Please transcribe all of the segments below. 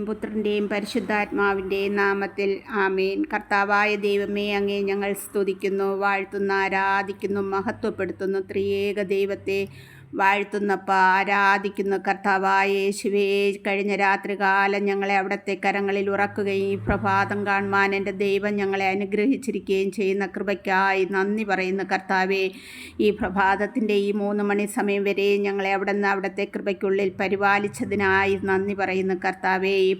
പുത്രൻ്റെയും പരിശുദ്ധാത്മാവിൻ്റെയും നാമത്തിൽ ആമേൻ. കർത്താവായ ദൈവമേ, അങ്ങേ ഞങ്ങൾ സ്തുതിക്കുന്നു, വാഴ്ത്തുന്നു, ആരാധിക്കുന്നു, മഹത്വപ്പെടുത്തുന്നു. ത്രിയേക ദൈവത്തെ വാഴ്ത്തുന്നപ്പ, ആരാധിക്കുന്നു. കർത്താവായ യേശുവേ, കഴിഞ്ഞ രാത്രികാലം ഞങ്ങളെ അവിടുത്തെ കരങ്ങളിൽ ഉറക്കുകയും ഈ പ്രഭാതം കാണുവാൻ എൻ്റെ ദൈവം ഞങ്ങളെ അനുഗ്രഹിച്ചിരിക്കുകയും ചെയ്യുന്ന കൃപയ്ക്കായി നന്ദി പറയുന്നു. കർത്താവേ, ഈ പ്രഭാതത്തിൻ്റെ ഈ 3 മണി സമയം വരെ ഞങ്ങളെ അവിടുത്തെ കൃപയ്ക്കുള്ളിൽ പരിപാലിച്ചതിനായി നന്ദി പറയുന്നു. കർത്താവേ, ഈ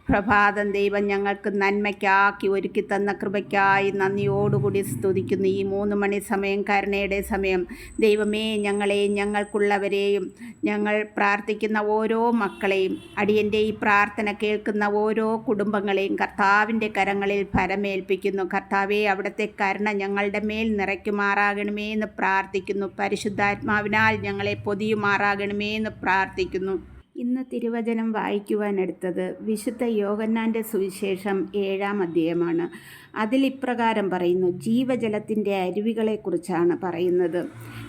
പ്രഭാതം ദൈവം ഞങ്ങൾക്ക് നന്മയ്ക്കാക്കി ഒരുക്കി തന്ന കൃപയ്ക്കായി നന്ദിയോടുകൂടി സ്തുതിക്കുന്നു. ഈ 3 മണി സമയം കരുണയുടെ സമയം. ദൈവമേ, ഞങ്ങളെയും ഞങ്ങൾക്കുള്ളവരെയും ഞങ്ങൾ പ്രാർത്ഥിക്കുന്ന ഓരോ മക്കളെയും അടിയൻ്റെ ഈ പ്രാർത്ഥന കേൾക്കുന്ന ഓരോ കുടുംബങ്ങളെയും കർത്താവിൻ്റെ കരങ്ങളിൽ ഫലമേൽപ്പിക്കുന്നു. കർത്താവേ, അവിടുത്തെ കരുണ ഞങ്ങളുടെ മേൽ നിറയ്ക്കുമാറാകണമേ എന്ന് പ്രാർത്ഥിക്കുന്നു. പരിശുദ്ധാത്മാവിനാൽ ഞങ്ങളെ പൊതിയുമാറാകണമേ എന്ന് പ്രാർത്ഥിക്കുന്നു. ഇന്ന് തിരുവചനം വായിക്കുവാനെടുത്തത് വിശുദ്ധ യോഹന്നാൻ്റെ സുവിശേഷം 7-ാം അധ്യായമാണ്. അതിലിപ്രകാരം പറയുന്നു. ജീവജലത്തിൻ്റെ അരുവികളെക്കുറിച്ചാണ് പറയുന്നത്.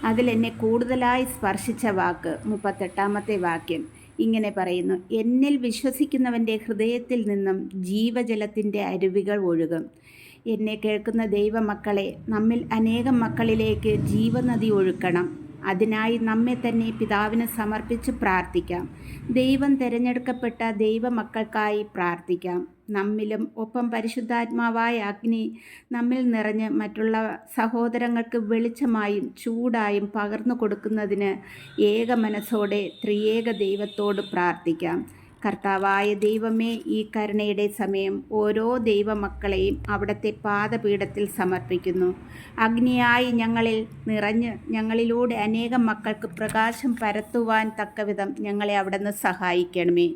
അതിലെന്നെ കൂടുതലായി സ്പർശിച്ച വാക്ക് 38-ാമത്തെ വാക്യം ഇങ്ങനെ പറയുന്നു: എന്നിൽ വിശ്വസിക്കുന്നവൻ്റെ ഹൃദയത്തിൽ നിന്നും ജീവജലത്തിൻ്റെ അരുവികൾ ഒഴുകും. എന്നെ കേൾക്കുന്ന ദൈവമക്കളെ, നമ്മിൽ അനേകം മക്കളിലേക്ക് ജീവനദി ഒഴുക്കണം. അതിനായി നമ്മെ തന്നെ പിതാവിന് സമർപ്പിച്ച് പ്രാർത്ഥിക്കാം. ദൈവം തിരഞ്ഞെടുക്കപ്പെട്ട ദൈവമക്കൾക്കായി പ്രാർത്ഥിക്കാം. നമ്മിലും ഒപ്പം പരിശുദ്ധാത്മാവായ അഗ്നി നമ്മിൽ നിറഞ്ഞ് മറ്റുള്ള സഹോദരങ്ങൾക്ക് വെളിച്ചമായും ചൂടായും പകർന്നു കൊടുക്കുന്നതിന് ഏക മനസ്സോടെ ത്രിയേക ദൈവത്തോട് പ്രാർത്ഥിക്കാം. കർത്താവായ ദൈവമേ, ഈ കരുണയുടെ സമയം ഓരോ ദൈവമക്കളെയും അവിടുത്തെ പാദപീഠത്തിൽ സമർപ്പിക്കുന്നു. അഗ്നിയായി ഞങ്ങളിൽ നിറഞ്ഞ് ഞങ്ങളിലൂടെ അനേകം മക്കൾക്ക് പ്രകാശം പരത്തുവാൻ തക്കവിധം ഞങ്ങളെ അവിടുന്ന് സഹായിക്കണമേ.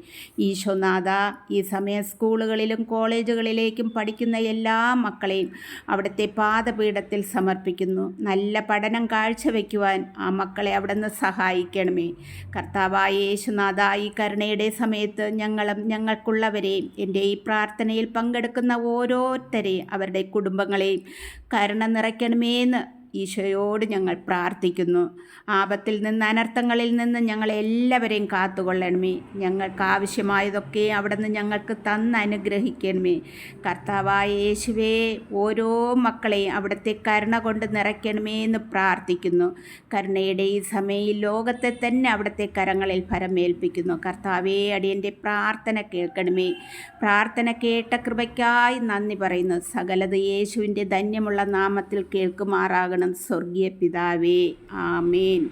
ഈശോനാഥ, ഈ സമയം സ്കൂളുകളിലും കോളേജുകളിലേക്കും പഠിക്കുന്ന എല്ലാ മക്കളെയും അവിടുത്തെ പാദപീഠത്തിൽ സമർപ്പിക്കുന്നു. നല്ല പഠനം കാഴ്ചവെക്കുവാൻ ആ മക്കളെ അവിടുന്ന് സഹായിക്കണമേ. കർത്താവായ യേശുനാഥ, ഈ കരുണയുടെ സമയത്ത് ഞങ്ങളും ഞങ്ങൾക്കുള്ളവരെയും എൻ്റെ ഈ പ്രാർത്ഥനയിൽ പങ്കെടുക്കുന്ന ഓരോരുത്തരെയും അവരുടെ കുടുംബങ്ങളെയും കരുണ നിറയ്ക്കണമേന്ന് ഈശോയോട് ഞങ്ങൾ പ്രാർത്ഥിക്കുന്നു. ആപത്തിൽ നിന്ന്, അനർത്ഥങ്ങളിൽ നിന്ന് ഞങ്ങളെല്ലാവരെയും കാത്തുകൊള്ളണമേ. ഞങ്ങൾക്ക് ആവശ്യമായതൊക്കെ അവിടുന്ന് ഞങ്ങൾക്ക് തന്ന് അനുഗ്രഹിക്കണമേ. കർത്താവായ യേശുവേ, ഓരോ മക്കളെയും അവിടുത്തെ കരുണ കൊണ്ട് നിറയ്ക്കണമേ എന്ന് പ്രാർത്ഥിക്കുന്നു. കരുണയുടെ ഈ സമയം ലോകത്തെ തന്നെ അവിടുത്തെ കരങ്ങളിൽ ഫലമേൽപ്പിക്കുന്നു. കർത്താവേ, അടിയൻ്റെ പ്രാർത്ഥന കേൾക്കണമേ. പ്രാർത്ഥന കേട്ട കൃപയ്ക്കായി നന്ദി പറയുന്നു. സകലത് യേശുവിൻ്റെ ധന്യമുള്ള നാമത്തിൽ കേൾക്കുമാറാകണം. സ്വർഗീയ പിതാവേ, ആമേൻ.